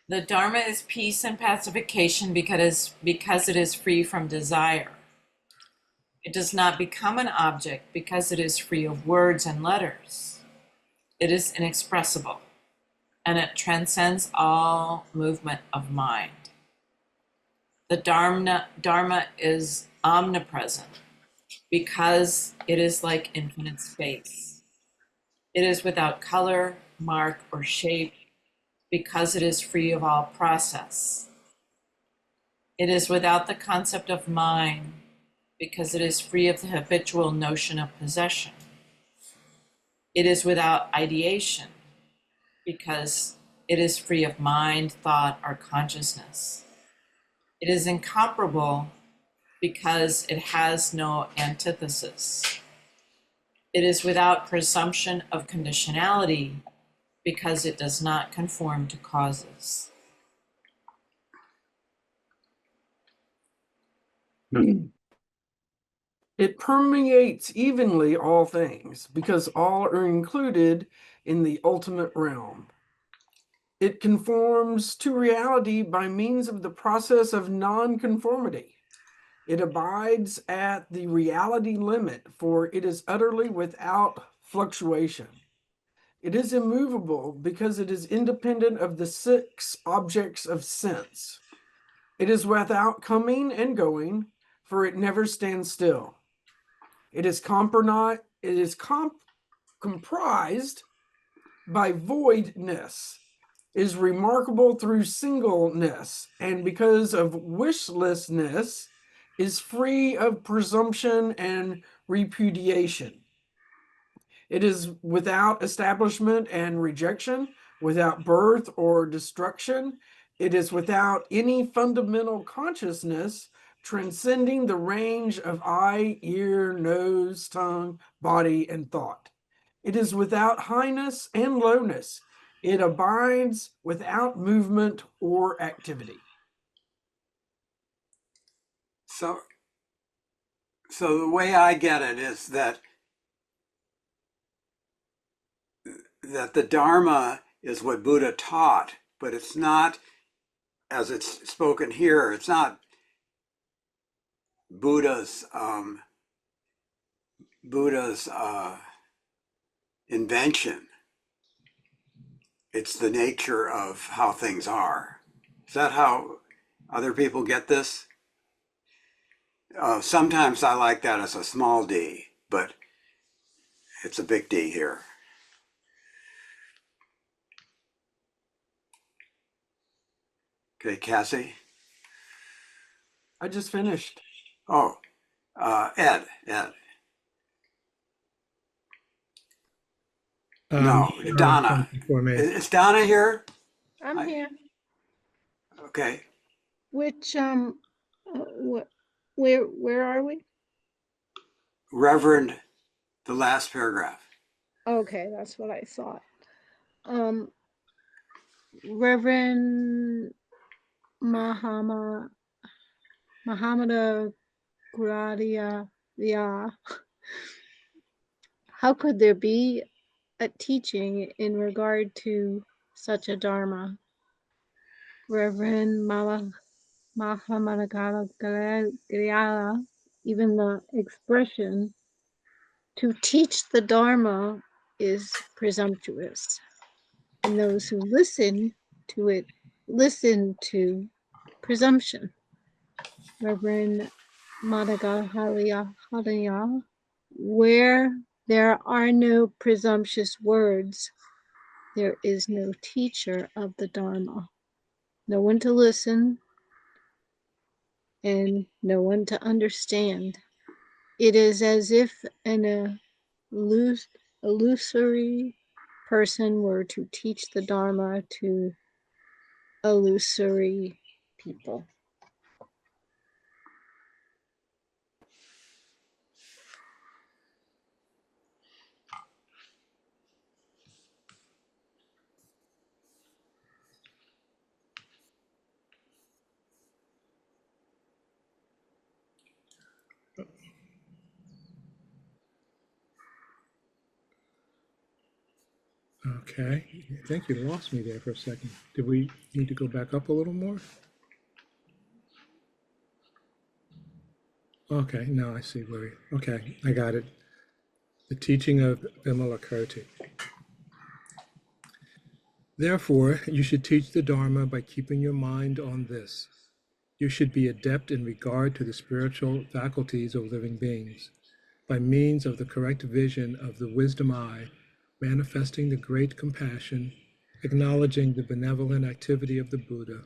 The Dharma is peace and pacification because it is free from desire. It does not become an object because it is free of words and letters. It is inexpressible, and it transcends all movement of mind. The Dharma is omnipresent because it is like infinite space. It is without color, mark, or shape because it is free of all process. It is without the concept of mind because it is free of the habitual notion of possession. It is without ideation because it is free of mind, thought, or consciousness. It is incomparable because it has no antithesis. It is without presumption of conditionality because it does not conform to causes. It permeates evenly all things because all are included in the ultimate realm. It conforms to reality by means of the process of non-conformity. It abides at the reality limit, for it is utterly without fluctuation. It is immovable because it is independent of the 6 objects of sense. It is without coming and going, for it never stands still. It is comprised by voidness, is remarkable through singleness, and because of wishlessness, is free of presumption and repudiation. It is without establishment and rejection, without birth or destruction. It is without any fundamental consciousness, transcending the range of eye, ear, nose, tongue, body, and thought. It is without highness and lowness. It abides without movement or activity. So the way I get it is that the Dharma is what Buddha taught, but it's not, as it's spoken here, it's not Buddha's invention. It's the nature of how things are. Is that how other people get this? Sometimes I like that as a small d, but it's a big D here. Okay, Cassie? I just finished. Oh, Ed. No, Donna. For me. Is Donna here? I'm here. Okay. Which where are we? Reverend, the last paragraph. Okay, that's what I thought. Reverend Muhammad Gradia, yeah. How could there be a teaching in regard to such a dharma? Reverend Mahamanagalagala, even the expression to teach the dharma is presumptuous, and those who listen to it listen to presumption. Reverend Madagahalia, where there are no presumptuous words, there is no teacher of the Dharma, no one to listen, and no one to understand. It is as if an illusory person were to teach the Dharma to illusory people. Okay, I think you lost me there for a second. Did we need to go back up a little more? Okay, now I see where okay, I got it. The teaching of Vimalakirti. Therefore, you should teach the Dharma by keeping your mind on this. You should be adept in regard to the spiritual faculties of living beings, by means of the correct vision of the wisdom eye, manifesting the great compassion, acknowledging the benevolent activity of the Buddha,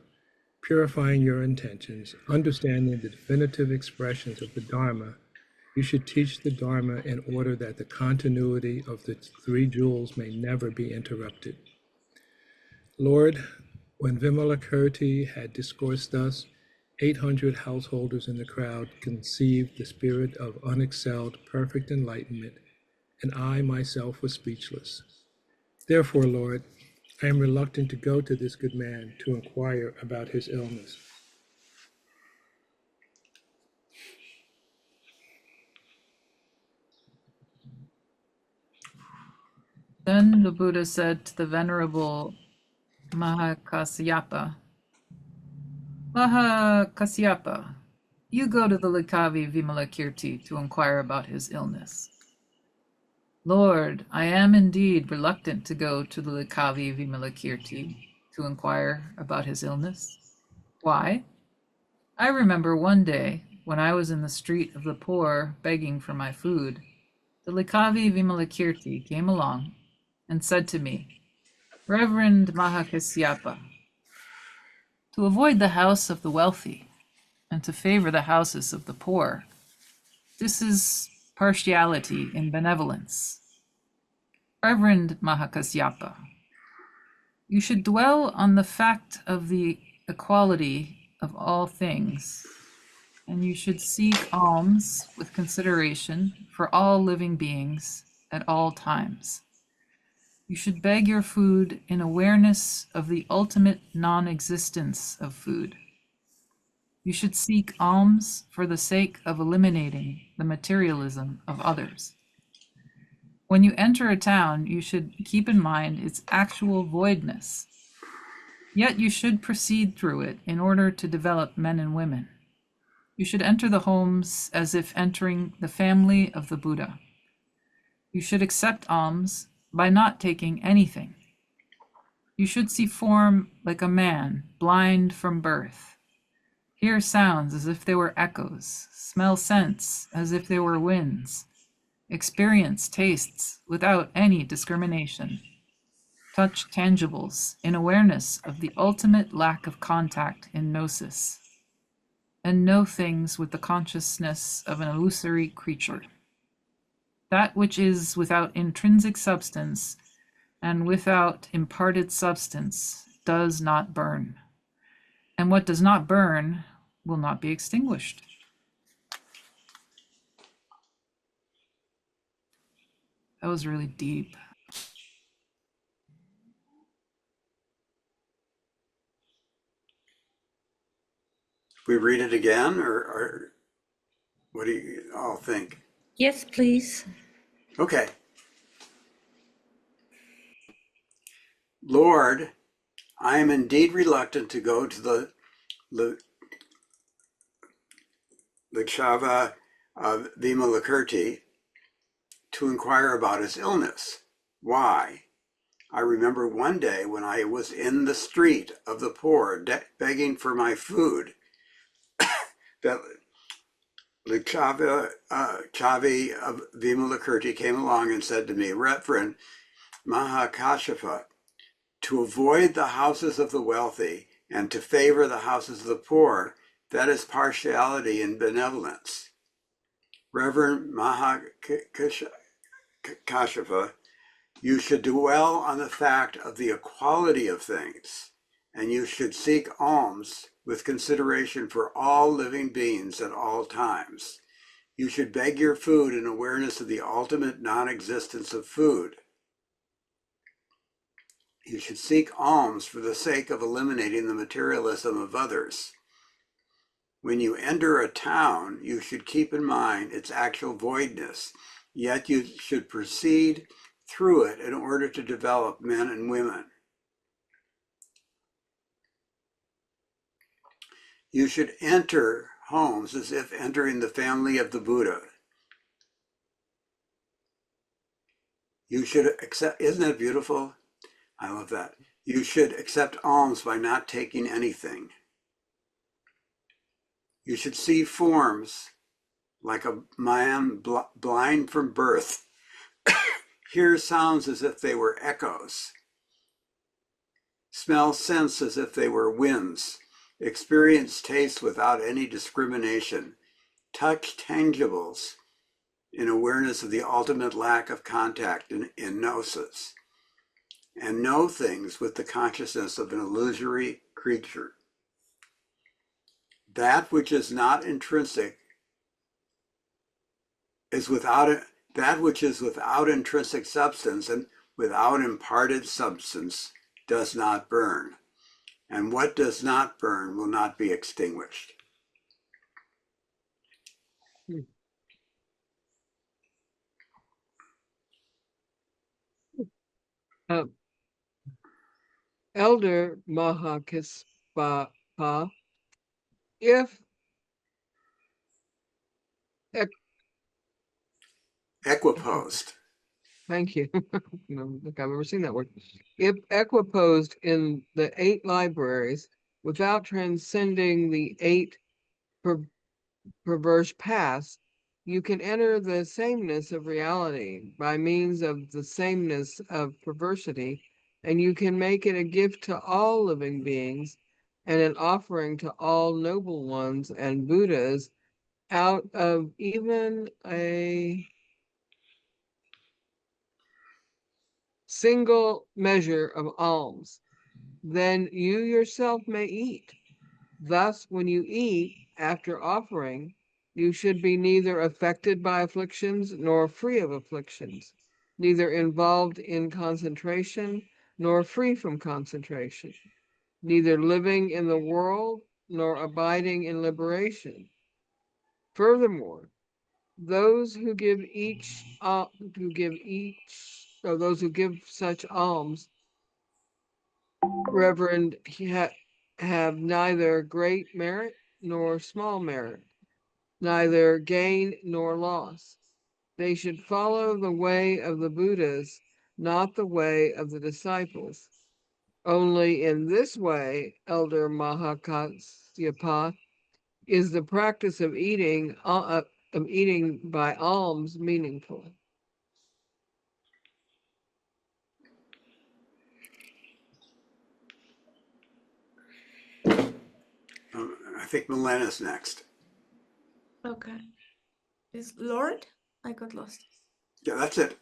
purifying your intentions, understanding the definitive expressions of the Dharma. You should teach the Dharma in order that the continuity of the three jewels may never be interrupted. Lord, when Vimalakirti had discoursed thus, 800 householders in the crowd conceived the spirit of unexcelled perfect enlightenment, and I myself was speechless. Therefore, Lord, I am reluctant to go to this good man to inquire about his illness. Then the Buddha said to the Venerable Mahakasyapa, Mahakasyapa, you go to the Likavi Vimalakirti to inquire about his illness. Lord, I am indeed reluctant to go to the Likavi Vimalakirti to inquire about his illness. Why? I remember one day when I was in the street of the poor begging for my food, the Likavi Vimalakirti came along and said to me, Reverend Mahakasyapa, to avoid the house of the wealthy and to favor the houses of the poor, this is partiality in benevolence. Reverend Mahakasyapa, you should dwell on the fact of the equality of all things, and you should seek alms with consideration for all living beings at all times. You should beg your food in awareness of the ultimate non-existence of food. You should seek alms for the sake of eliminating the materialism of others. When you enter a town, you should keep in mind its actual voidness. Yet you should proceed through it in order to develop men and women. You should enter the homes as if entering the family of the Buddha. You should accept alms by not taking anything. You should see form like a man, blind from birth. Hear sounds as if they were echoes, smell scents as if they were winds, experience tastes without any discrimination, touch tangibles in awareness of the ultimate lack of contact in gnosis, and know things with the consciousness of an illusory creature. That which is without intrinsic substance and without imparted substance does not burn. And what does not burn will not be extinguished. That was really deep. We read it again, or what do you all think? Yes, please. Okay. Lord, I am indeed reluctant to go to the Likshava of Vimalakirti to inquire about his illness. Why? I remember one day when I was in the street of the poor begging for my food, that Chavi of Vimalakirti came along and said to me, Reverend Mahakashapa, to avoid the houses of the wealthy and to favor the houses of the poor, that is partiality in benevolence. Reverend Mahakashapa, you should dwell on the fact of the equality of things, and you should seek alms with consideration for all living beings at all times. You should beg your food in awareness of the ultimate non-existence of food. You should seek alms for the sake of eliminating the materialism of others. When you enter a town, you should keep in mind its actual voidness, yet you should proceed through it in order to develop men and women. You should enter homes as if entering the family of the Buddha. You should accept, isn't that beautiful? I love that. You should accept alms by not taking anything. You should see forms like a man blind from birth, hear sounds as if they were echoes, smell scents as if they were winds, experience taste without any discrimination, touch tangibles in awareness of the ultimate lack of contact in gnosis, and know things with the consciousness of an illusory creature. That which is not intrinsic is without that which is without intrinsic substance and without imparted substance does not burn, and what does not burn will not be extinguished. Elder Mahakaspa, if Equiposed. thank you. I don't think I've ever seen that word. If equiposed in the 8 libraries without transcending the 8 perverse paths, you can enter the sameness of reality by means of the sameness of perversity, and you can make it a gift to all living beings and an offering to all noble ones and Buddhas out of even a single measure of alms. Then you yourself may eat. Thus, when you eat after offering, you should be neither affected by afflictions nor free of afflictions, neither involved in concentration nor free from concentration, neither living in the world nor abiding in liberation. Furthermore, those who give such alms, Reverend, have neither great merit nor small merit, neither gain nor loss. They should follow the way of the Buddhas, not the way of the disciples. Only in this way, Elder Mahakasyapa, is the practice of eating by alms meaningful. I think Milena's next. Okay. Is Lord? I got lost. Yeah, that's it.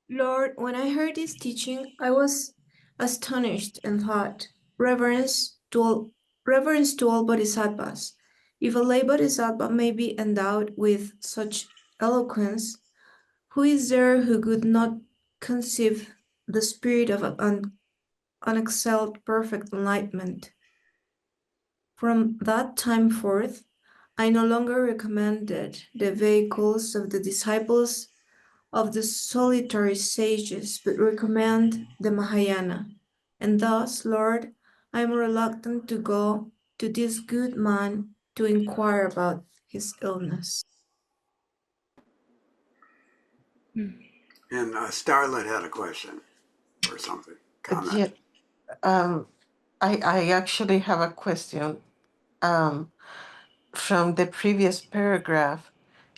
Lord, when I heard this teaching, I was astonished and thought, reverence to all bodhisattvas. If a lay bodhisattva may be endowed with such eloquence, who is there who could not conceive the spirit of unexcelled perfect enlightenment? From that time forth, I no longer recommended the vehicles of the disciples of the solitary sages, but recommend the Mahayana. And thus, Lord, I am reluctant to go to this good man to inquire about his illness. And Starlet had a question or something, comment. Yeah, I actually have a question. From the previous paragraph,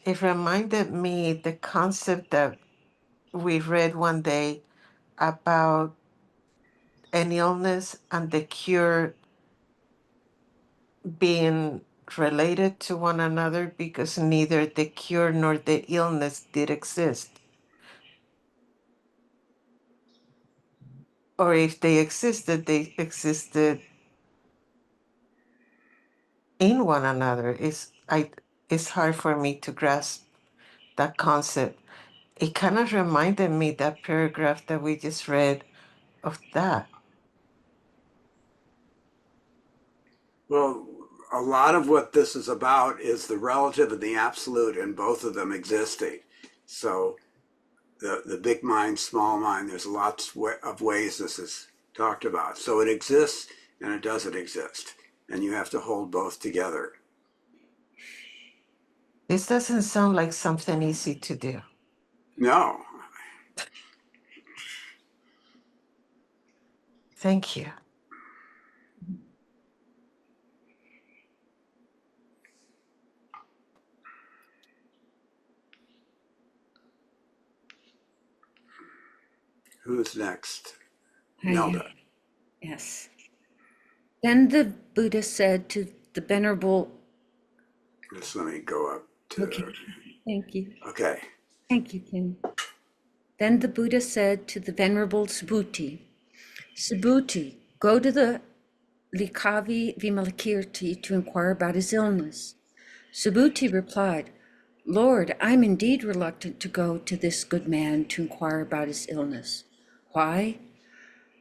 it reminded me the concept that we read one day about an illness and the cure being related to one another because neither the cure nor the illness did exist. Or if they existed in one another. It's hard for me to grasp that concept. It kind of reminded me that paragraph that we just read of that. Well, a lot of what this is about is the relative and the absolute and both of them existing. So the big mind, small mind. There's lots of ways this is talked about. So it exists and it doesn't exist. And you have to hold both together. This doesn't sound like something easy to do. No. Thank you. Who's next? I Nelda. Yes. Then the Buddha said to the Venerable, Just let me go up to. okay, thank you. Okay. Thank you, Kim. Then the Buddha said to the Venerable Subhuti, Subhuti, go to the Likavi Vimalakirti to inquire about his illness. Subhuti replied, Lord, I'm indeed reluctant to go to this good man to inquire about his illness. Why?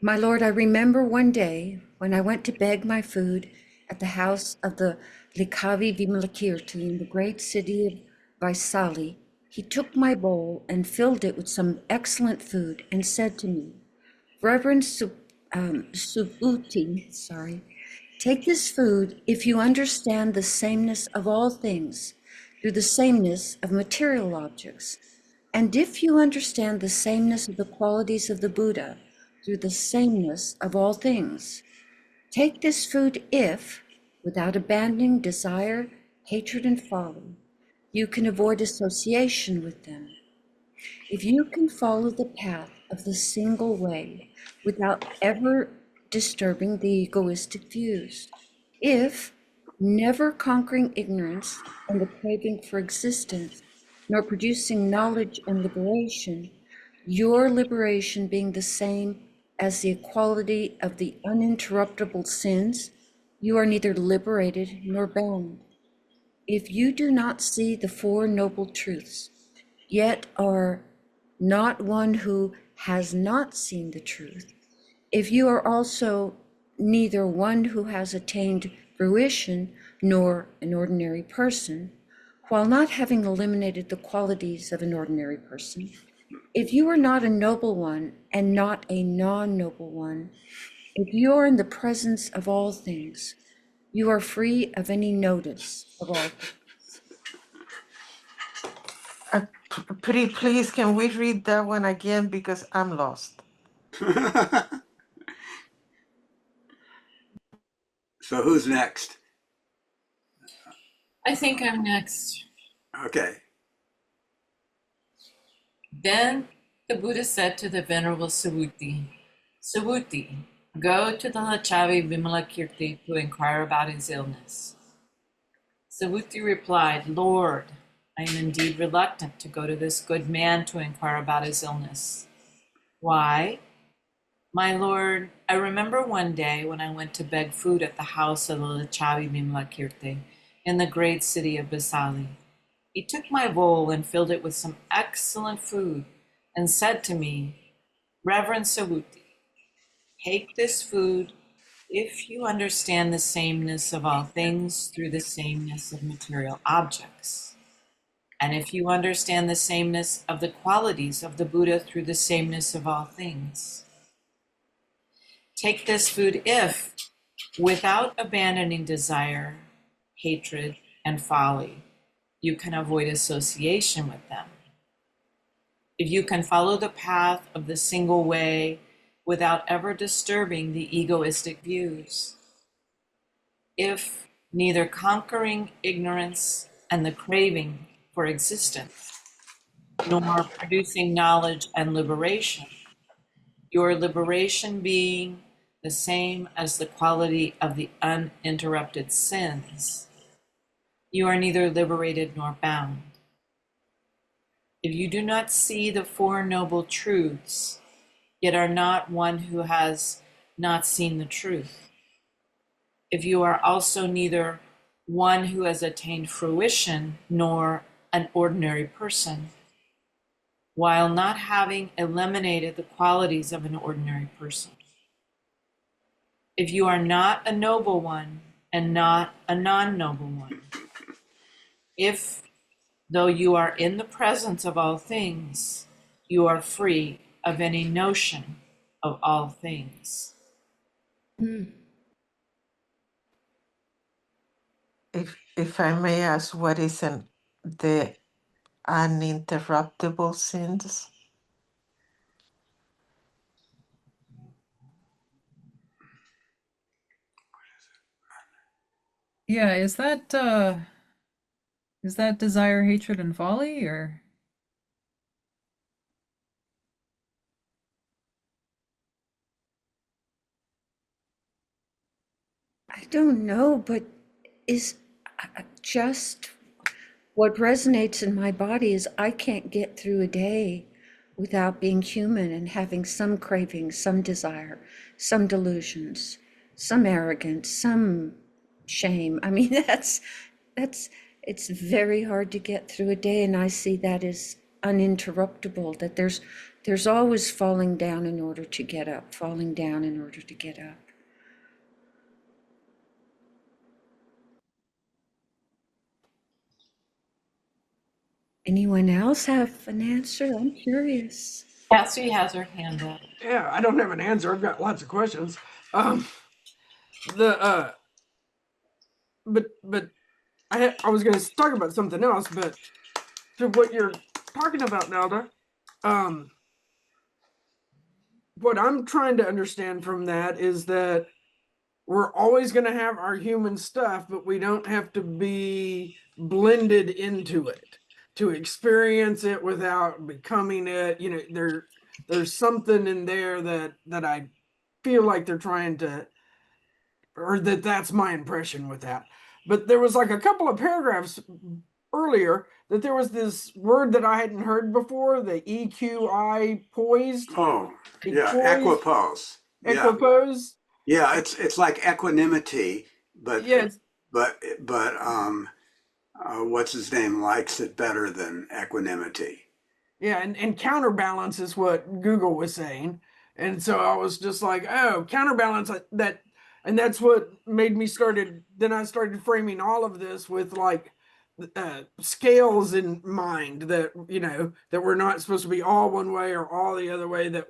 My Lord, I remember one day when I went to beg my food at the house of the Likavi Vimalakirti in the great city of Vaisali. He took my bowl and filled it with some excellent food and said to me, Reverend Subhuti, take this food if you understand the sameness of all things through the sameness of material objects, and if you understand the sameness of the qualities of the Buddha through the sameness of all things. Take this food if, without abandoning desire, hatred, and folly, you can avoid association with them. If you can follow the path of the single way without ever disturbing the egoistic views, if, never conquering ignorance and the craving for existence, nor producing knowledge and liberation, your liberation being the same as the equality of the uninterruptible sins, you are neither liberated nor bound. If you do not see the Four Noble Truths, yet are not one who has not seen the truth, if you are also neither one who has attained fruition nor an ordinary person, while not having eliminated the qualities of an ordinary person, if you are not a noble one and not a non-noble one, if you are in the presence of all things, you are free of any notice of all things. Pretty please, can we read that one again because I'm lost? So who's next? I think I'm next. Okay. Then the Buddha said to the Venerable Subhuti, Subhuti, go to the Lachavi Vimalakirti to inquire about his illness. Subhuti replied, Lord, I am indeed reluctant to go to this good man to inquire about his illness. Why? My Lord, I remember one day when I went to beg food at the house of the Lachavi Vimalakirti in the great city of Vaisali. He took my bowl and filled it with some excellent food and said to me, Reverend Subhuti, take this food if you understand the sameness of all things through the sameness of material objects, and if you understand the sameness of the qualities of the Buddha through the sameness of all things. Take this food if, without abandoning desire, hatred, and folly, you can avoid association with them. If you can follow the path of the single way without ever disturbing the egoistic views. If neither conquering ignorance and the craving for existence, nor producing knowledge and liberation, your liberation being the same as the quality of the uninterrupted sins, you are neither liberated nor bound. If you do not see the Four Noble Truths, yet are not one who has not seen the truth, if you are also neither one who has attained fruition nor an ordinary person, while not having eliminated the qualities of an ordinary person, if you are not a noble one and not a non-noble one, if, though you are in the presence of all things, you are free of any notion of all things. If I may ask, what is the uninterruptible sins? Yeah, is that desire, hatred, and folly, or? I don't know, but is just what resonates in my body is I can't get through a day without being human and having some craving, some desire, some delusions, some arrogance, some shame. I mean, it's very hard to get through a day, and I see that as uninterruptible, that there's always falling down in order to get up, falling down in order to get up. Anyone else have an answer? I'm curious. Cassie has her hand up. Yeah, I don't have an answer. I've got lots of questions. But I was going to talk about something else, but to what you're talking about, Nelda, what I'm trying to understand from that is that we're always going to have our human stuff, but we don't have to be blended into it to experience it without becoming it. You know, there's something in there that I feel like they're trying to, or that's my impression with that. But there was like a couple of paragraphs earlier that there was this word that I hadn't heard before, the EQI poised. Oh, yeah, Poised, equipose. Yeah, equipose. yeah, it's like equanimity, but Yeah, what's his name likes it better than equanimity. yeah, and counterbalance is what Google was saying. And so I was just like, oh, counterbalance that, and that's what made me then I started framing all of this with like scales in mind, that, you know, that we're not supposed to be all one way or all the other way, that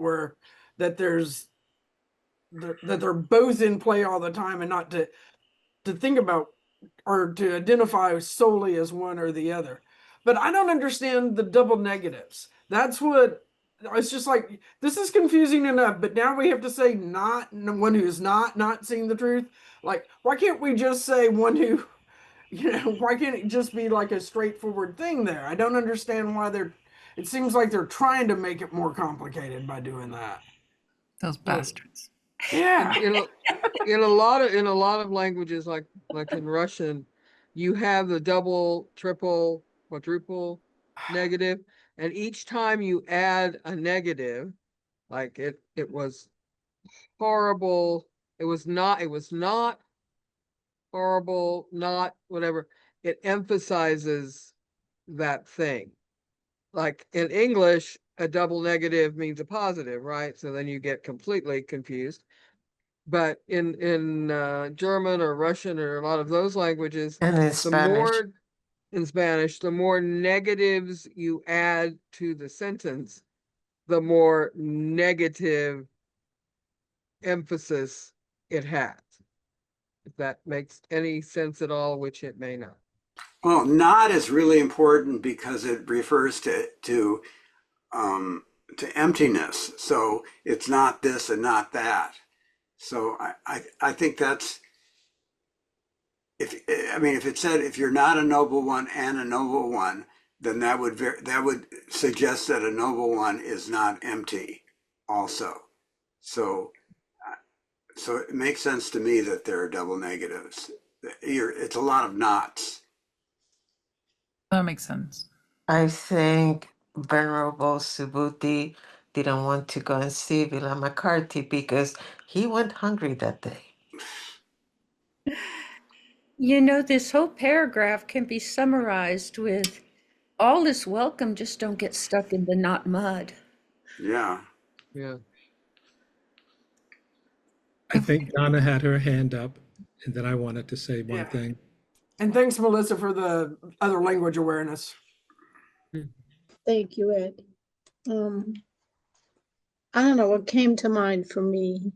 they're both in play all the time, and not to think about or to identify solely as one or the other. But I don't understand the double negatives. That's what it's just like, this is confusing enough, but now we have to say not one who's not seeing the truth. Like, why can't we just say one who, you know, why can't it just be like a straightforward thing there? I don't understand why it seems like they're trying to make it more complicated by doing that. Those bastards. Yeah. In a lot of languages, like in Russian, you have the double, triple, quadruple negative, and each time you add a negative, like it was horrible, it was not horrible, not whatever, it emphasizes that thing. Like in English, a double negative means a positive, right? So then you get completely confused. But in German or Russian or a lot of those languages, And in the Spanish. more in Spanish, the more negatives you add to the sentence, the more negative emphasis it has. If that makes any sense at all, which it may not. Well, not is really important because it refers to emptiness. So it's not this and not that. So I think that's, if it said if you're not a noble one and a noble one, then that would suggest that a noble one is not empty also. So it makes sense to me that there are double negatives. It's a lot of knots. That makes sense. I think Venerable Subhuti didn't want to go and see Vimalakirti because he went hungry that day. You know, this whole paragraph can be summarized with, all is welcome, just don't get stuck in the knot mud. Yeah. Yeah. I think Donna had her hand up, and then I wanted to say one thing. And thanks, Melissa, for the other language awareness. Thank you, Ed. I don't know what came to mind for me.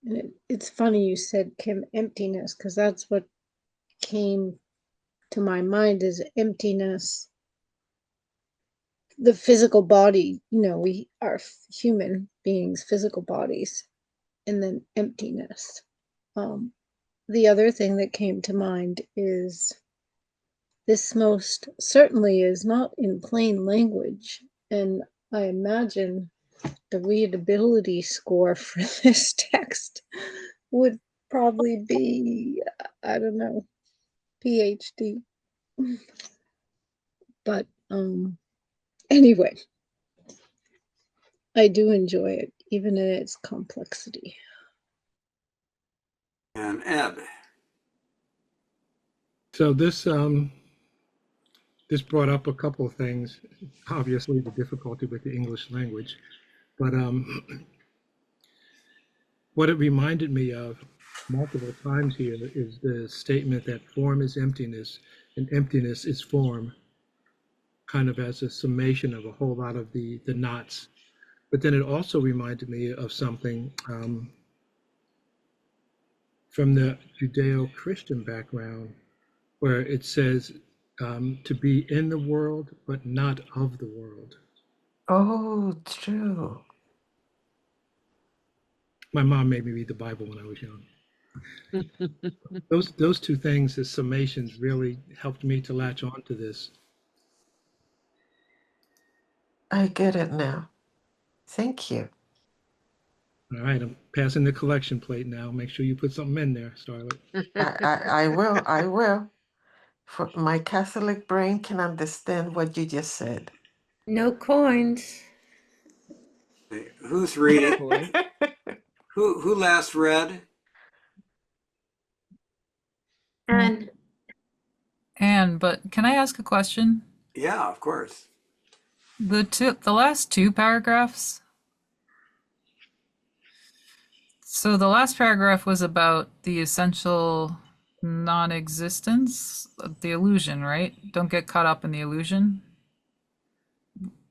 And it's funny you said, Kim, emptiness, because that's what came to my mind is emptiness. The physical body, we are human beings, physical bodies, and then emptiness. The other thing that came to mind is this most certainly is not in plain language, and I imagine the readability score for this text would probably be, I don't know, PhD. But anyway, I do enjoy it, even in its complexity. And Ed. So this brought up a couple of things. Obviously, the difficulty with the English language, but what it reminded me of multiple times here is the statement that form is emptiness and emptiness is form, kind of as a summation of a whole lot of the knots. But then it also reminded me of something from the Judeo-Christian background, where it says to be in the world, but not of the world. Oh, true. My mom made me read the Bible when I was young. Those two things, as summations, really helped me to latch on to this. I get it now. Thank you. All right, I'm passing the collection plate now. Make sure you put something in there, Starlet. I will. I will. For my Catholic brain can understand what you just said. No coins. Who's reading? Boy. Who last read? And And but can I ask a question? Yeah, of course. The last two paragraphs. So the last paragraph was about the essential non-existence of the illusion, right? Don't get caught up in the illusion.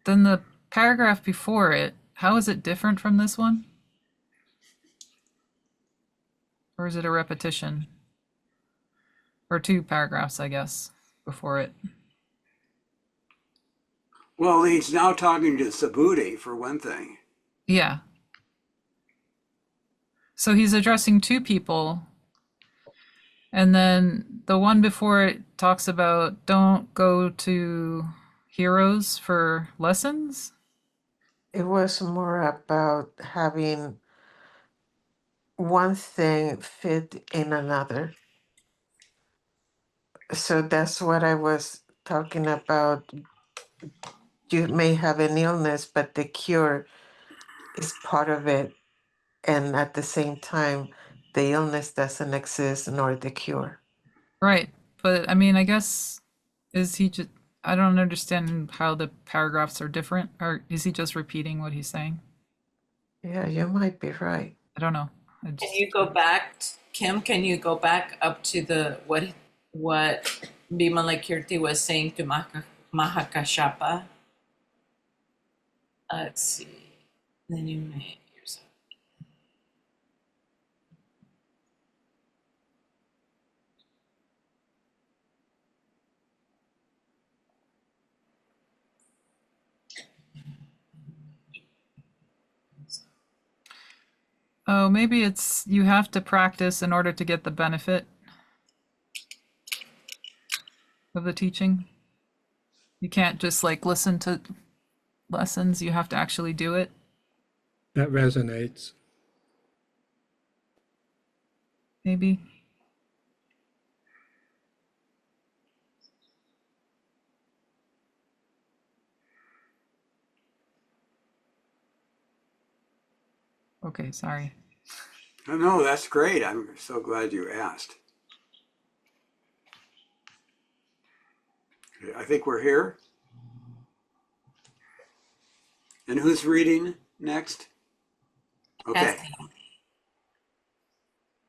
Then the paragraph before it, how is it different from this one? Or is it a repetition? Or two paragraphs, I guess, before it. Well, he's now talking to Subhuti for one thing. Yeah. So he's addressing two people. And then the one before it talks about don't go to heroes for lessons. It was more about having one thing fit in another. So that's what I was talking about. You may have an illness, but the cure is part of it. And at the same time, the illness doesn't exist nor the cure. Right. But I mean, I guess, is he just, I don't understand how the paragraphs are different. Or is he just repeating what he's saying? Yeah, you might be right. I don't know. Can you go back, Kim? Can you go back up to the what Vimalakirti was saying to Mahakashapa? Let's see. Then you may yourself. Oh, maybe it's you have to practice in order to get the benefit of the teaching. You can't just like listen to lessons, you have to actually do it. That resonates. Maybe. Okay, sorry. No, that's great. I'm so glad you asked. I think we're here. And who's reading next? Okay.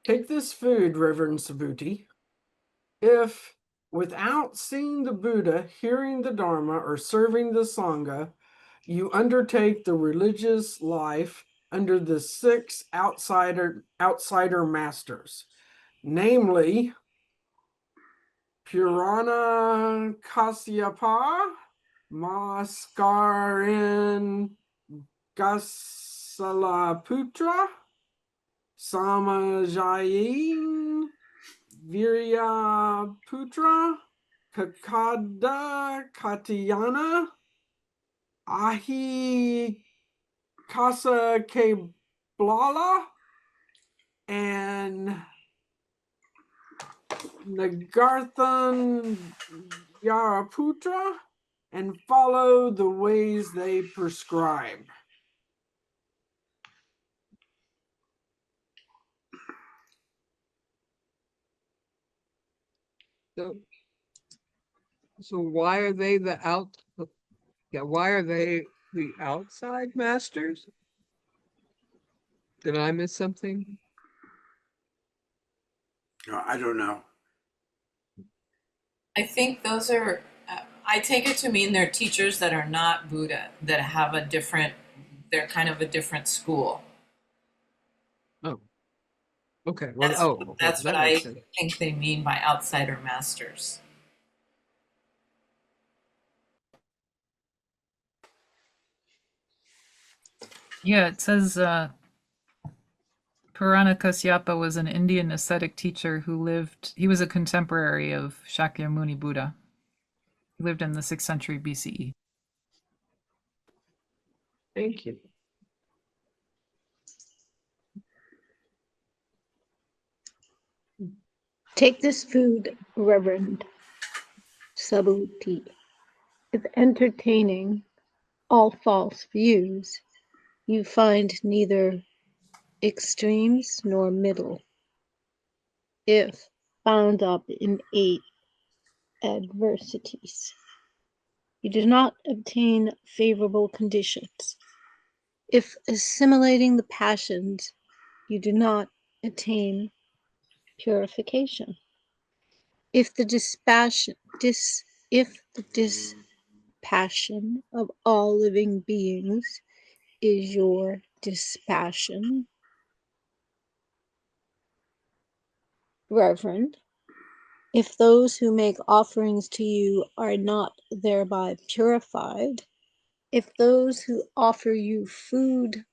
Take this food, Reverend Subhuti. If, without seeing the Buddha, hearing the Dharma, or serving the Sangha, you undertake the religious life under the 6 outsider masters, namely Purana Kasyapa, Maskarin Gasalaputra, Samajayin Viryaputra, Kakada Katyana, Ahi Kasa Keblala, and Nagarthan Yaraputra, and follow the ways they prescribe. So why are they the why are they the outside masters? Did I miss something? I don't know. I think those are, I take it to mean they're teachers that are not Buddha, that have a different, they're kind of a different school. Oh. Okay. Well, okay. That's what That makes I sense. think they mean by outsider masters. Yeah, it says Purana Kasyapa was an Indian ascetic teacher he was a contemporary of Shakyamuni Buddha. He lived in the 6th century BCE. Thank you. Take this food, Reverend Subhuti. If entertaining all false views, you find neither extremes nor middle. If bound up in 8 adversities, you do not obtain favorable conditions. If assimilating the passions, you do not attain purification. If the dispassion of all living beings is your dispassion, Reverend, if those who make offerings to you are not thereby purified, if those who offer you food,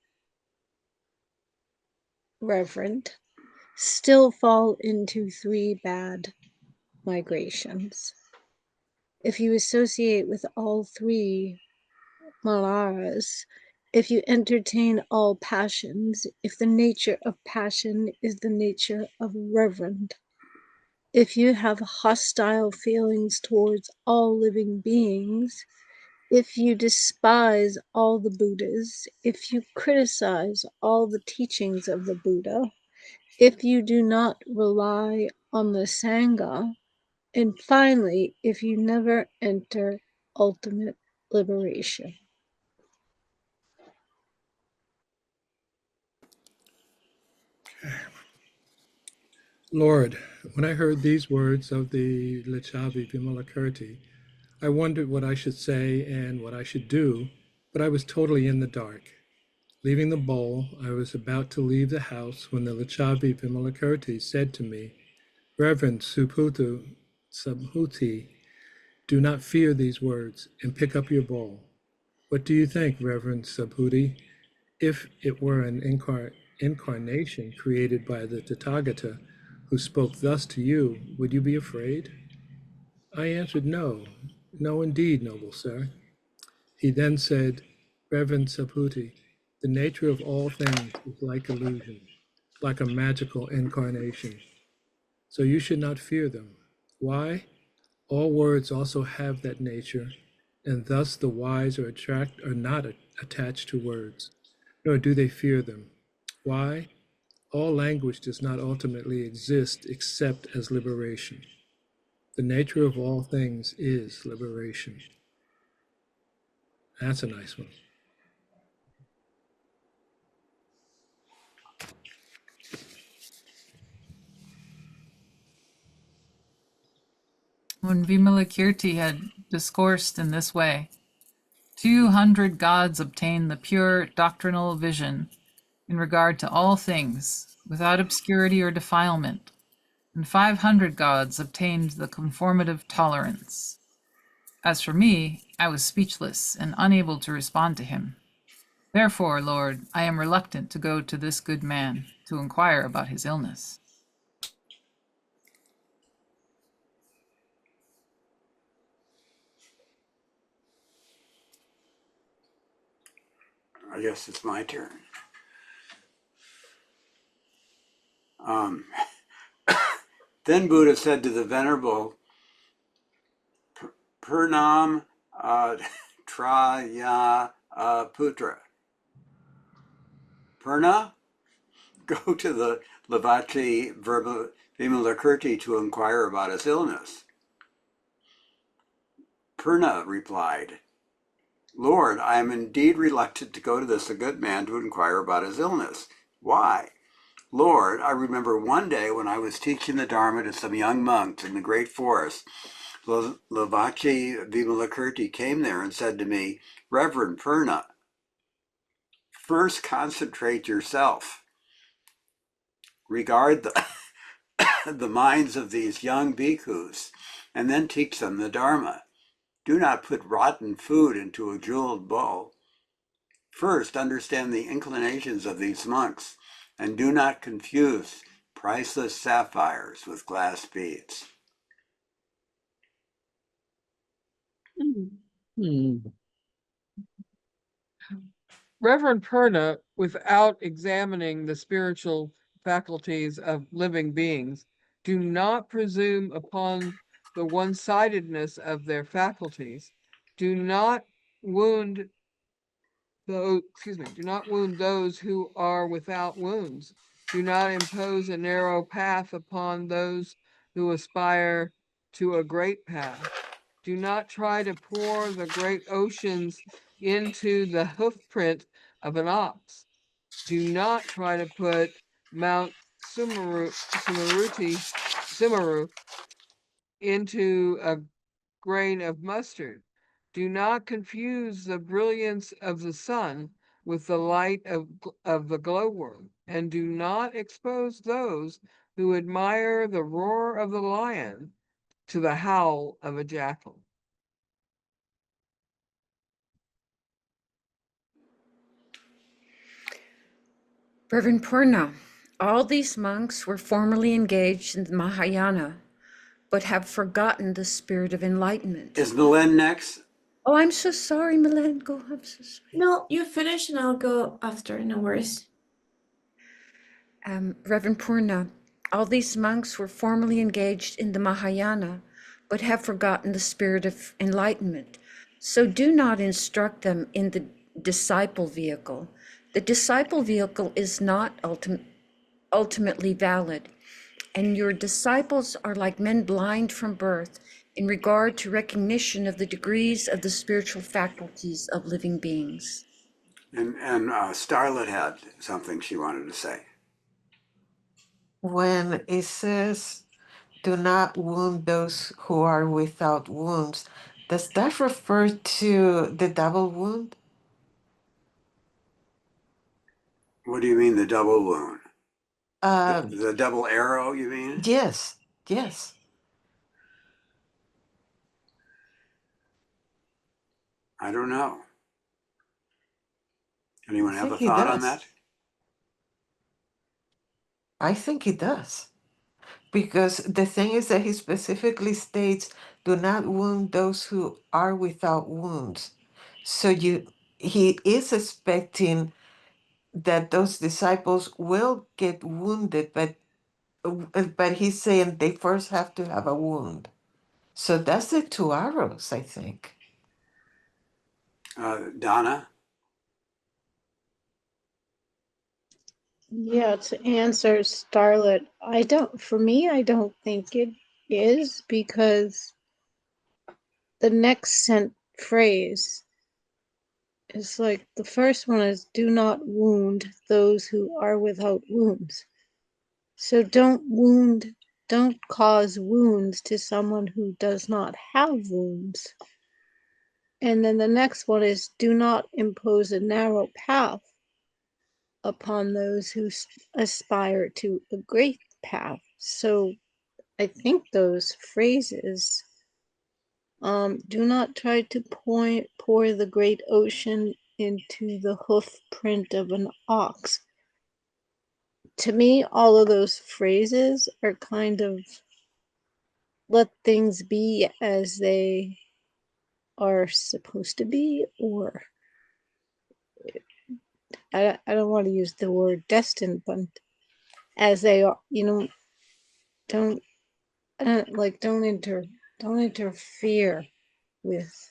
Reverend, still fall into 3 bad migrations, if you associate with all 3 Malaras, if you entertain all passions, if the nature of passion is the nature of Reverend, if you have hostile feelings towards all living beings, if you despise all the Buddhas, if you criticize all the teachings of the Buddha, if you do not rely on the Sangha, and finally, if you never enter ultimate liberation. Lord, when I heard these words of the Lichavi Vimalakirti, I wondered what I should say and what I should do, but I was totally in the dark. Leaving the bowl, I was about to leave the house when the Lichavi Vimalakirti said to me, Reverend Subhuti, do not fear these words and pick up your bowl. What do you think, Reverend Subhuti? If it were an incarnation created by the Tathagata who spoke thus to you, would you be afraid? I answered, no, no indeed, noble sir. He then said, Reverend Subhuti, the nature of all things is like illusion, like a magical incarnation. So you should not fear them. Why? All words also have that nature, and thus the wise are not attached to words, nor do they fear them. Why? All language does not ultimately exist except as liberation. The nature of all things is liberation. That's a nice one. When Vimalakirti had discoursed in this way, 200 gods obtained the pure doctrinal vision in regard to all things, without obscurity or defilement, and 500 gods obtained the conformative tolerance. As for me, I was speechless and unable to respond to him. Therefore, Lord, I am reluctant to go to this good man to inquire about his illness. I guess it's my turn. Then Buddha said to the Venerable Purnam Traya Putra, Purna, go to the Lavachi Vimalakirti to inquire about his illness. Purna replied, Lord, I am indeed reluctant to go to this a good man to inquire about his illness. Why? Lord, I remember one day when I was teaching the Dharma to some young monks in the great forest, Lavachi Vimalakirti came there and said to me, Reverend Purna, first concentrate yourself. Regard the minds of these young bhikkhus, and then teach them the Dharma. Do not put rotten food into a jeweled bowl. First, understand the inclinations of these monks, and do not confuse priceless sapphires with glass beads. Reverend Purna, without examining the spiritual faculties of living beings, do not presume upon the one-sidedness of their faculties. Do not wound those who are without wounds. Do not impose a narrow path upon those who aspire to a great path. Do not try to pour the great oceans into the hoofprint of an ox. Do not try to put Mount Sumeru into a grain of mustard. Do not confuse the brilliance of the sun with the light of the glowworm, and do not expose those who admire the roar of the lion to the howl of a jackal. Reverend Purna, all these monks were formerly engaged in the Mahayana, but have forgotten the spirit of enlightenment. Is Milen next? Oh, I'm so sorry, Milan. Go. I'm so sorry. No, you finish and I'll go after, no worries. Reverend Purna, all these monks were formerly engaged in the Mahayana, but have forgotten the spirit of enlightenment. So do not instruct them in the disciple vehicle. The disciple vehicle is not ultimately valid, and your disciples are like men blind from birth in regard to recognition of the degrees of the spiritual faculties of living beings. And Starlet had something she wanted to say. When it says, do not wound those who are without wounds, does that refer to the double wound? What do you mean the double wound? Uh, The double arrow, you mean? yes, yes. I don't know. Anyone I have a think he thought on does. that? I think it does. Because the thing is that he specifically states, do not wound those who are without wounds. So he is expecting that those disciples will get wounded, but he's saying they first have to have a wound. So that's the two arrows, I think. Donna? Yeah, to answer Starlet, for me, I don't think it is, because the next phrase is like, the first one is, do not wound those who are without wounds. So don't cause wounds to someone who does not have wounds. And then the next one is do not impose a narrow path upon those who aspire to a great path. So I think those phrases, do not try to pour the great ocean into the hoof print of an ox. To me, all of those phrases are kind of let things be as they are supposed to be, or I don't want to use the word destined, but as they are, don't don't interfere with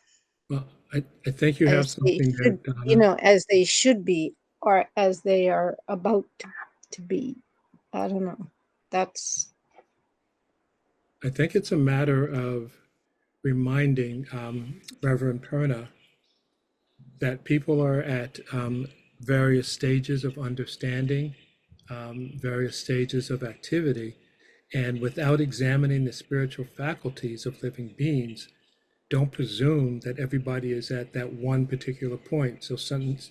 Well, I think you have as they something there, should, Donna. as they should be, or as they are about to be. I don't know. That's I think it's a matter of reminding Reverend Perna that people are at various stages of understanding, various stages of activity, and without examining the spiritual faculties of living beings, don't presume that everybody is at that one particular point. So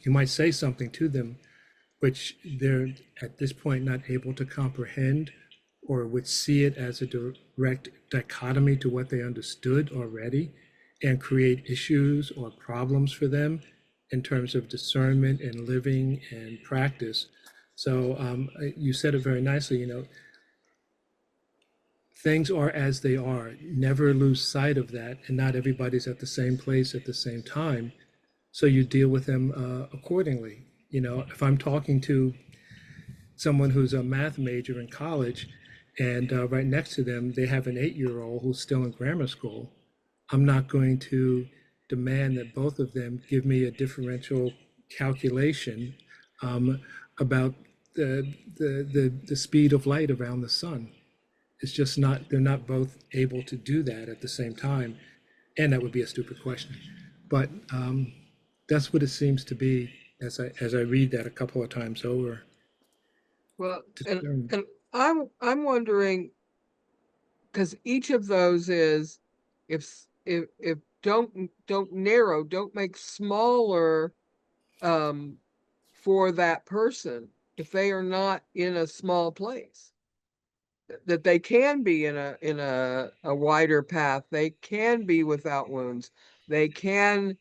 you might say something to them which they're at this point not able to comprehend, or would see it as a direct dichotomy to what they understood already, and create issues or problems for them in terms of discernment and living and practice. So you said it very nicely, things are as they are. Never lose sight of that, and not everybody's at the same place at the same time. So you deal with them accordingly. If I'm talking to someone who's a math major in college, and right next to them, they have an 8-year-old who's still in grammar school, I'm not going to demand that both of them give me a differential calculation about the speed of light around the sun. It's just not, they're not both able to do that at the same time. And that would be a stupid question. But that's what it seems to be as I read that a couple of times over. Well, and I'm wondering, because each of those is, if don't narrow, don't make smaller for that person if they are not in a small place, that they can be in a wider path, they can be without wounds, they can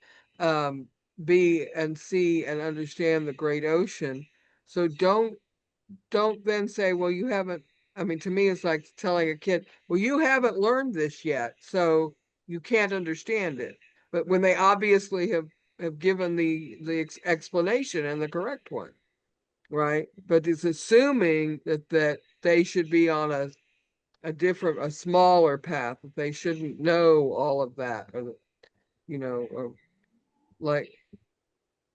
be and see and understand the great ocean. So don't then say, well, you haven't, I mean, to me, it's like telling a kid, well, you haven't learned this yet, so you can't understand it. But when they obviously have given the explanation and the correct one, right? But it's assuming that they should be on a smaller path, that they shouldn't know all of that, or like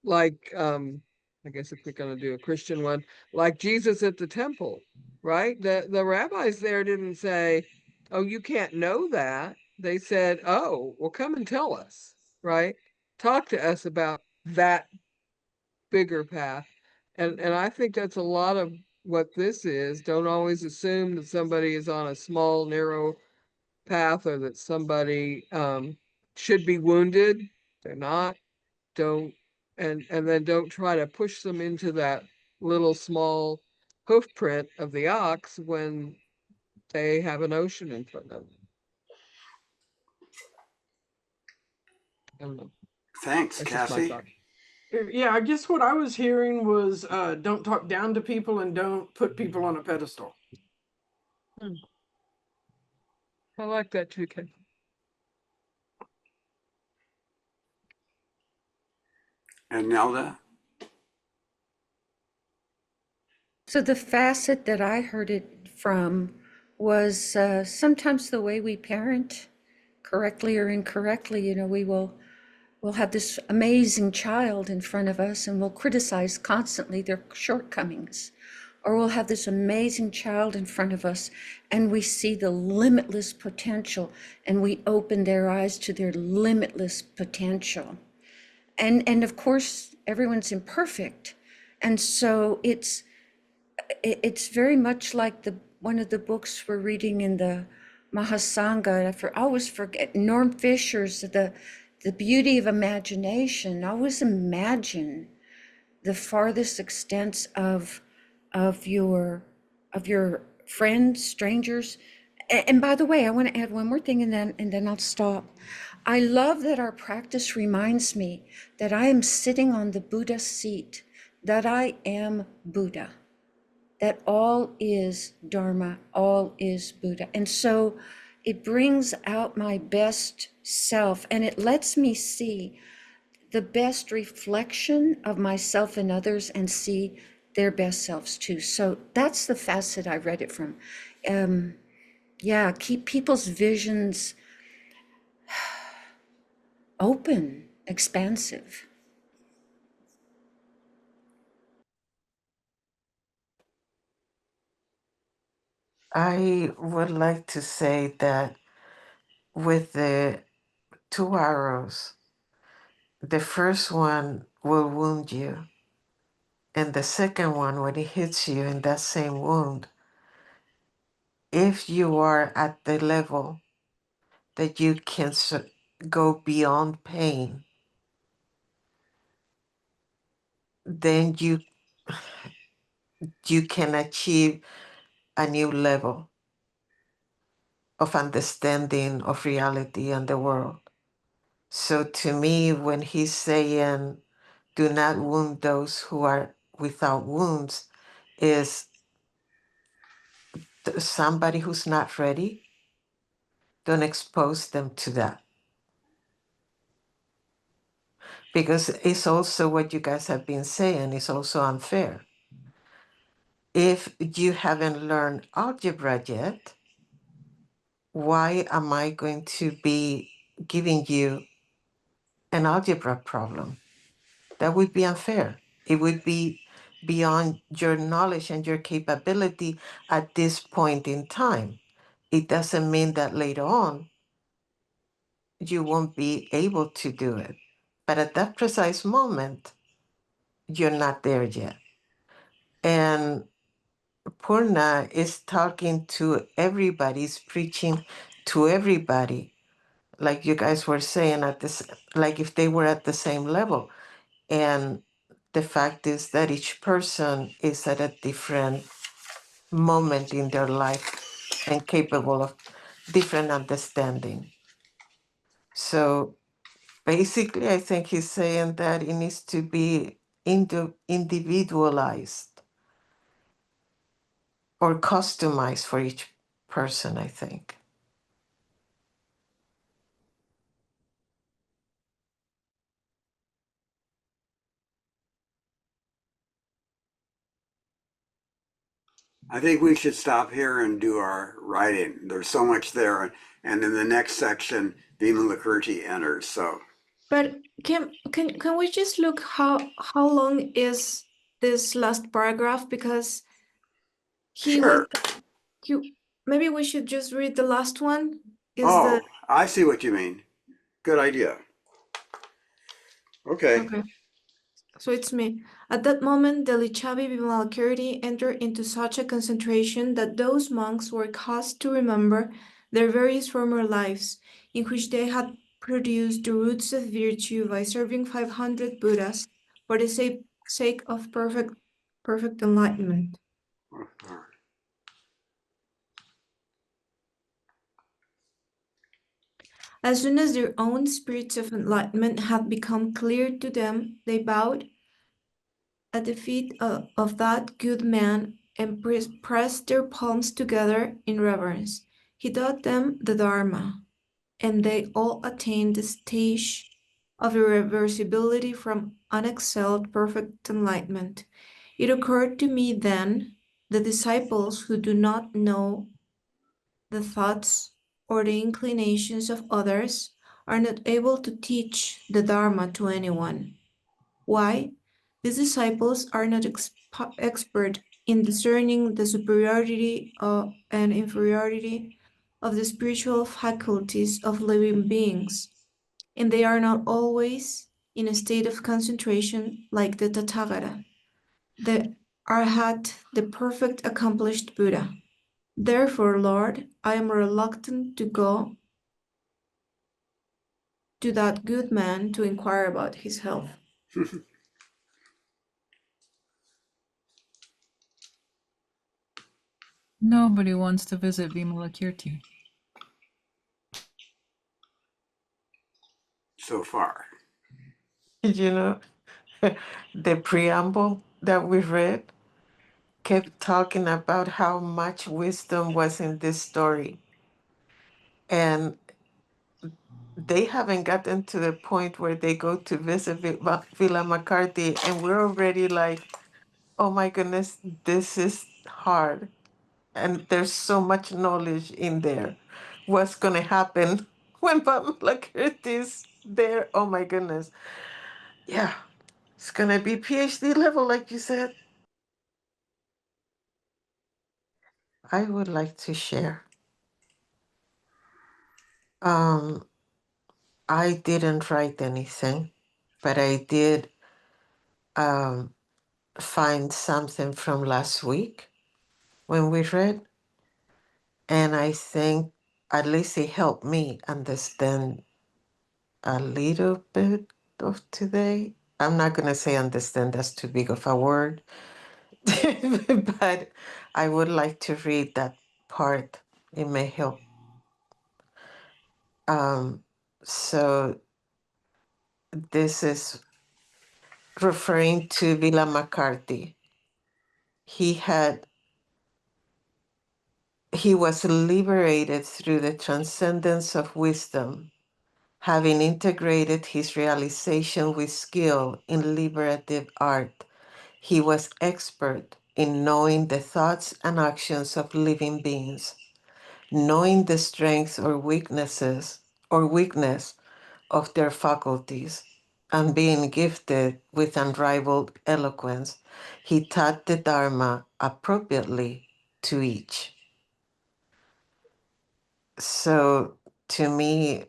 like I guess if we're going to do a Christian one, like Jesus at the temple, right? The rabbis there didn't say, oh, you can't know that. They said, oh, well, come and tell us, right? Talk to us about that bigger path. And I think that's a lot of what this is. Don't always assume that somebody is on a small, narrow path, or that somebody should be wounded. They're not. Don't, and then don't try to push them into that little small hoof print of the ox when they have an ocean in front of them. I don't know. Thanks, That's just my Cassie. thought. Yeah, I guess what I was hearing was don't talk down to people and don't put people on a pedestal. I like that too, Ken. And Nelda? So the facet that I heard it from was sometimes the way we parent, correctly or incorrectly. We'll have this amazing child in front of us and we'll criticize constantly their shortcomings. Or we'll have this amazing child in front of us and we see the limitless potential and we open their eyes to their limitless potential. And of course, everyone's imperfect. And so it's very much like one of the books we're reading in the Mahasanga. I always forget Norm Fisher's the beauty of imagination. Always imagine the farthest extents of your friends, strangers. And by the way, I want to add one more thing, and then I'll stop. I love that our practice reminds me that I am sitting on the Buddha seat, that I am Buddha, that all is Dharma, all is Buddha. And so it brings out my best self, and it lets me see the best reflection of myself and others and see their best selves too. So that's the facet I read it from. Yeah, keep people's visions open, expansive. I would like to say that with the two arrows, the first one will wound you, and the second one, when it hits you in that same wound, if you are at the level that you can go beyond pain, then you can achieve a new level of understanding of reality and the world. So to me, when he's saying, do not wound those who are without wounds, is somebody who's not ready, don't expose them to that. Because it's also what you guys have been saying, is also unfair. If you haven't learned algebra yet, why am I going to be giving you an algebra problem? That would be unfair. It would be beyond your knowledge and your capability at this point in time. It doesn't mean that later on you won't be able to do it. But at that precise moment, you're not there yet. And Purna is talking to everybody, is preaching to everybody, like you guys were saying, at this, like if they were at the same level. And the fact is that each person is at a different moment in their life and capable of different understanding. So basically, I think he's saying that it needs to be individualized or customized for each person, I think. I think we should stop here and do our writing. There's so much there. And in the next section, Vimalakirti enters. So But can we just look how long is this last paragraph? Because he sure. went you maybe we should just read the last one. Is the Oh, I see what you mean. Good idea. Okay. okay. So it's me. At that moment, the Lichavi Vimalakirti entered into such a concentration that those monks were caused to remember their various former lives, in which they had produced the roots of virtue by serving 500 Buddhas for the sake of perfect enlightenment. As soon as their own spirits of enlightenment had become clear to them, they bowed at the feet of that good man and pressed their palms together in reverence. He taught them the Dharma, and they all attained the stage of irreversibility from unexcelled perfect enlightenment. It occurred to me then, the disciples who do not know the thoughts or the inclinations of others are not able to teach the Dharma to anyone. Why? These disciples are not expert in discerning the superiority and inferiority of the spiritual faculties of living beings, and they are not always in a state of concentration like the Tathagata, the Arhat, the perfect accomplished Buddha. Therefore, Lord, I am reluctant to go to that good man to inquire about his health. Nobody wants to visit Vimalakirti. So far. You know, the preamble that we read kept talking about how much wisdom was in this story. And they haven't gotten to the point where they go to visit Villa McCarthy, and we're already like, oh my goodness, this is hard. And there's so much knowledge in there. What's going to happen when Pamela Curtis there? Oh my goodness. Yeah, it's going to be PhD level, like you said. I would like to share. Um, I didn't write anything, but I did find something from last week when we read, and I think at least it helped me understand a little bit of today. I'm not going to say understand, that's too big of a word, but I would like to read that part. It may help. So this is referring to Villa McCarthy. He was liberated through the transcendence of wisdom, having integrated his realization with skill in liberative art. He was expert in knowing the thoughts and actions of living beings, knowing the strengths or weakness of their faculties, and being gifted with unrivaled eloquence. He taught the Dharma appropriately to each. So to me,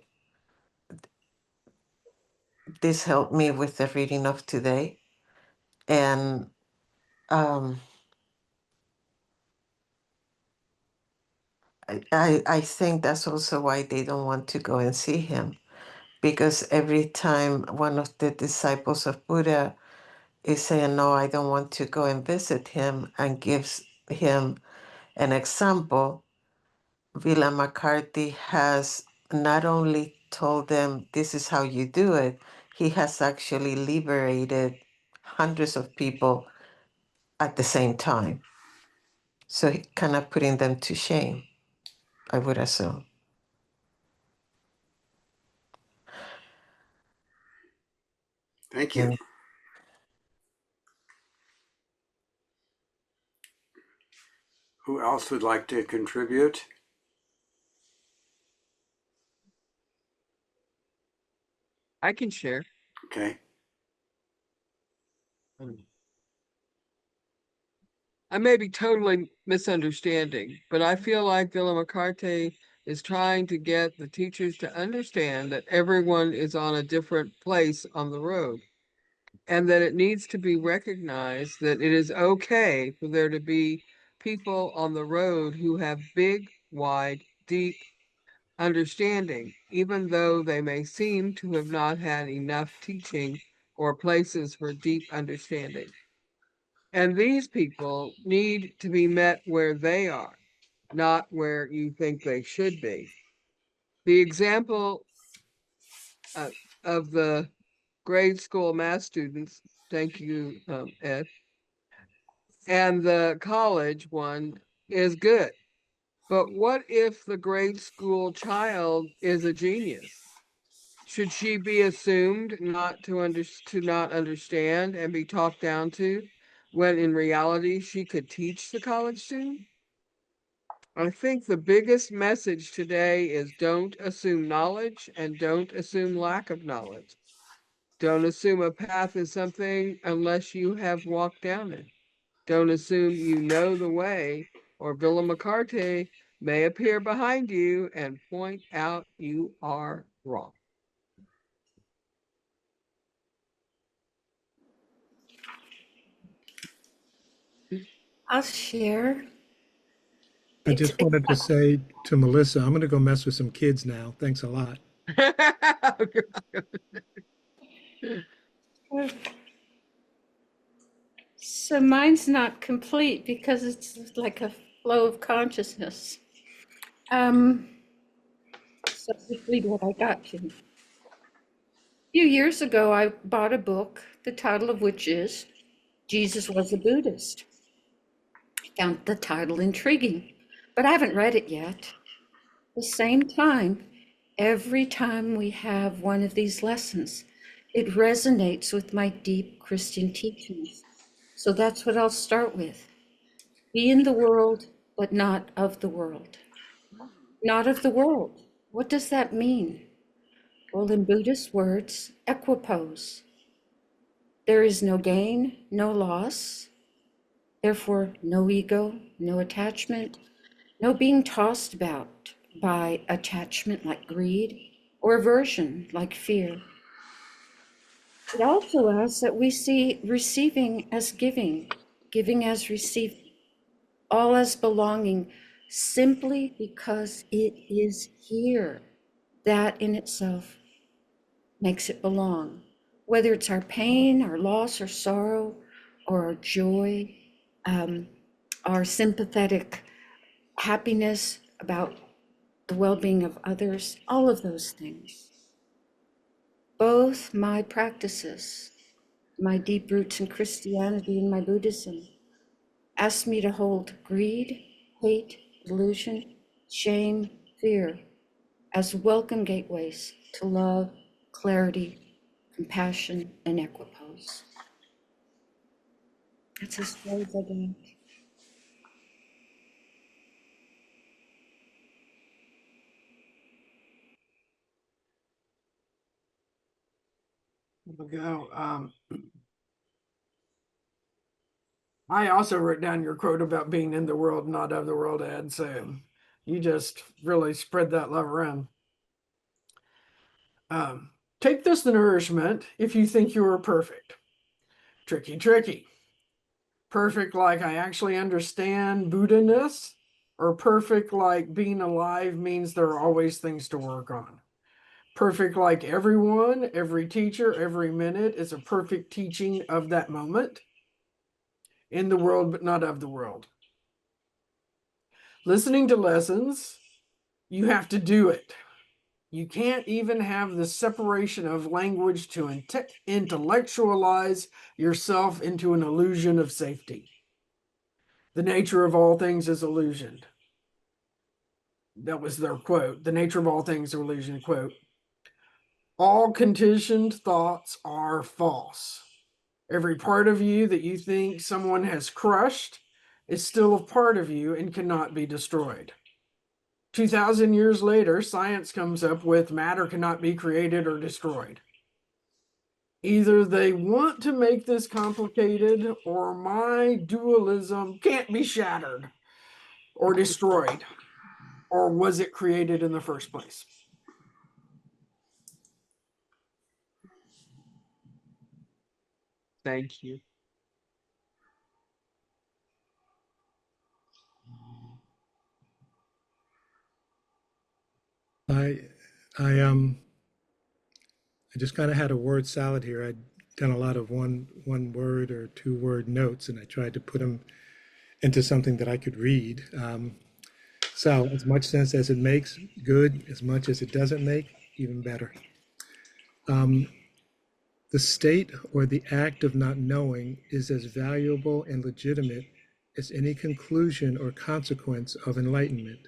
this helped me with the reading of today. And I think that's also why they don't want to go and see him, because every time one of the disciples of Buddha is saying, no, I don't want to go and visit him, and gives him an example, Villa McCarthy has not only told them this is how you do it, he has actually liberated hundreds of people at the same time. So he kind of putting them to shame, I would assume. Thank you. And Who else would like to contribute? I can share. Okay. I may be totally misunderstanding, but I feel like Villa McCarthy is trying to get the teachers to understand that everyone is on a different place on the road, and that it needs to be recognized that it is okay for there to be people on the road who have big, wide, deep understanding, even though they may seem to have not had enough teaching or places for deep understanding. And these people need to be met where they are, not where you think they should be. The example of the grade school math students, thank you, Ed, and the college one is good. But what if the grade school child is a genius? Should she be assumed not to not understand and be talked down to, when in reality she could teach the college student? I think the biggest message today is don't assume knowledge and don't assume lack of knowledge. Don't assume a path is something unless you have walked down it. Don't assume you know the way, or Villa McCarthy may appear behind you and point out you are wrong. I'll share. I just wanted to say to Melissa, I'm going to go mess with some kids now. Thanks a lot. So mine's not complete because it's like a flow of consciousness. So just read what I got to. A few years ago, I bought a book, the title of which is Jesus Was a Buddhist. I found the title intriguing, but I haven't read it yet. At the same time, every time we have one of these lessons, it resonates with my deep Christian teachings. So that's what I'll start with. Be in the world, but not of the world. Not of the world. What does that mean? Well, in Buddhist words, equipoise. There is no gain, no loss, therefore no ego, no attachment, no being tossed about by attachment like greed or aversion like fear. It also asks that we see receiving as giving, giving as receiving, all as belonging simply because it is here. That in itself makes it belong. Whether it's our pain, our loss, or sorrow, or our joy, our sympathetic happiness about the well-being of others, all of those things. Both my practices, my deep roots in Christianity and my Buddhism, ask me to hold greed, hate, delusion, shame, fear as welcome gateways to love, clarity, compassion, and equipoise. That's as far as I get. We'll go. I also wrote down your quote about being in the world, not of the world, Ed. So you just really spread that love around. Take this nourishment if you think you are perfect. Tricky, tricky. Perfect like I actually understand Buddha-ness, or perfect like being alive means there are always things to work on. Perfect like everyone, every teacher, every minute is a perfect teaching of that moment. In the world, but not of the world. Listening to lessons, you have to do it. You can't even have the separation of language to intellectualize yourself into an illusion of safety. The nature of all things is illusioned. That was their quote. The nature of all things is illusion, quote. All conditioned thoughts are false. Every part of you that you think someone has crushed is still a part of you and cannot be destroyed. 2,000 years later, science comes up with matter cannot be created or destroyed. Either they want to make this complicated, or my dualism can't be shattered or destroyed. Or was it created in the first place? Thank you. I just kind of had a word salad here. I'd done a lot of one word or two word notes, and I tried to put them into something that I could read. So as much sense as it makes, good. As much as it doesn't make, even better. The state or the act of not knowing is as valuable and legitimate as any conclusion or consequence of enlightenment.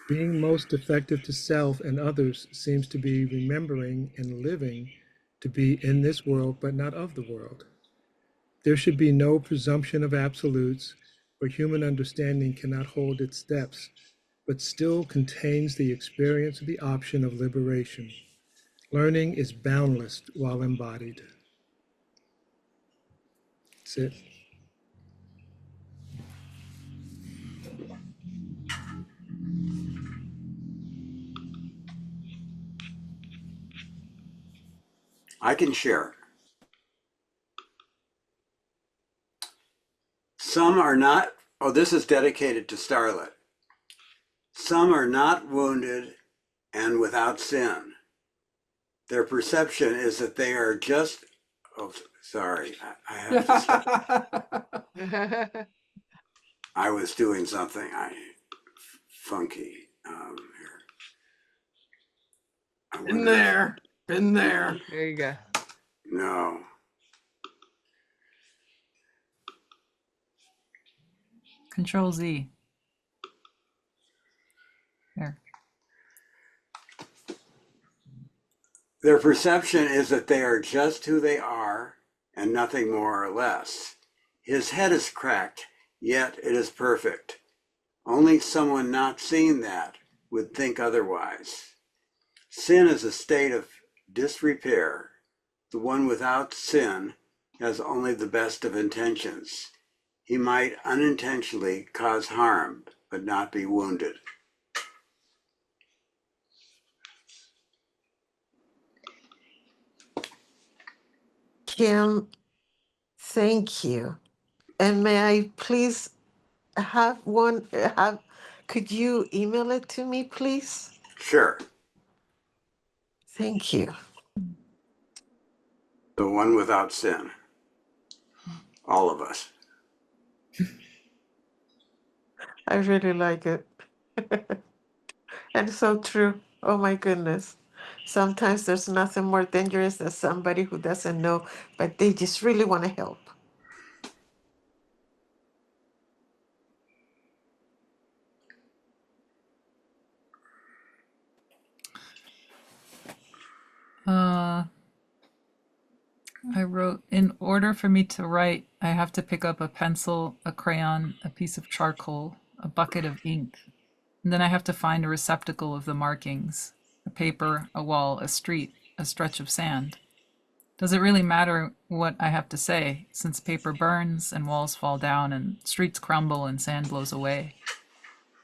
Being most effective to self and others seems to be remembering and living to be in this world, but not of the world. There should be no presumption of absolutes, for human understanding cannot hold its steps, but still contains the experience of the option of liberation. Learning is boundless while embodied. That's it. I can share. Some are not, oh, this is dedicated to Starlet. Some are not wounded and without sin, Their perception is that they are just, oh, sorry, I have to stop. I was doing something funky here. Been there. Been there. There you go. No. Control Z. There. Their perception is that they are just who they are and nothing more or less. His head is cracked, yet it is perfect. Only someone not seeing that would think otherwise. Sin is a state of disrepair. The one without sin has only the best of intentions. He might unintentionally cause harm, but not be wounded. Kim, thank you. And may I please could you email it to me, please? Sure. Thank you. The one without sin. All of us. I really like it. And so true. Oh my goodness. Sometimes there's nothing more dangerous than somebody who doesn't know, but they just really want to help. I wrote, in order for me to write, I have to pick up a pencil, a crayon, a piece of charcoal, a bucket of ink. And then I have to find a receptacle of the markings, a paper, a wall, a street, a stretch of sand. Does it really matter what I have to say, since paper burns and walls fall down and streets crumble and sand blows away?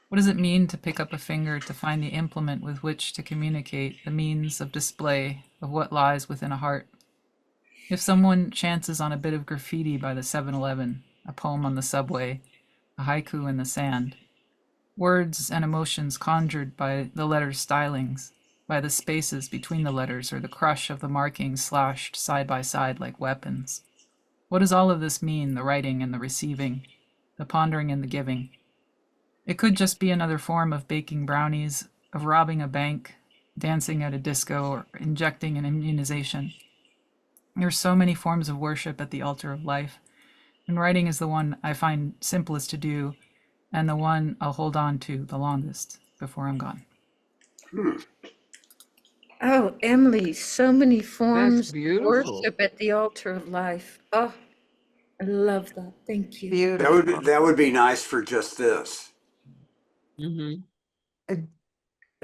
What does it mean to pick up a finger to find the implement with which to communicate, the means of display of what lies within a heart? If someone chances on a bit of graffiti by the 7-Eleven, a poem on the subway, a haiku in the sand, words and emotions conjured by the letter's stylings, by the spaces between the letters or the crush of the markings slashed side by side like weapons. What does all of this mean, the writing and the receiving, the pondering and the giving? It could just be another form of baking brownies, of robbing a bank, dancing at a disco, or injecting an immunization. There are so many forms of worship at the altar of life, and writing is the one I find simplest to do, and the one I'll hold on to the longest before I'm gone. Oh, Emily, so many forms of beautiful. worship at the altar of life. Oh, I love that. Thank you. Beautiful. That would be nice for just this. Mm-hmm.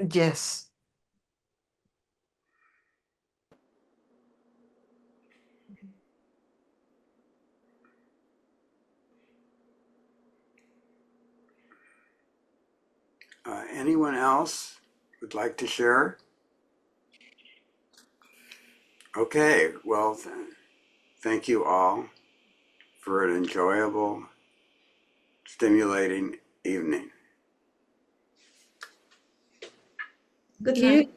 Yes. Anyone else would like to share? Okay, well, thank you all for an enjoyable, stimulating evening. Good Thank night.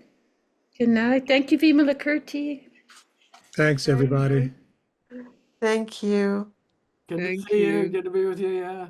you. Good night. Thank you, Vimalakirti. Thanks, everybody. Thank you. Good Thank to see you. you. Good to be with you. Yeah.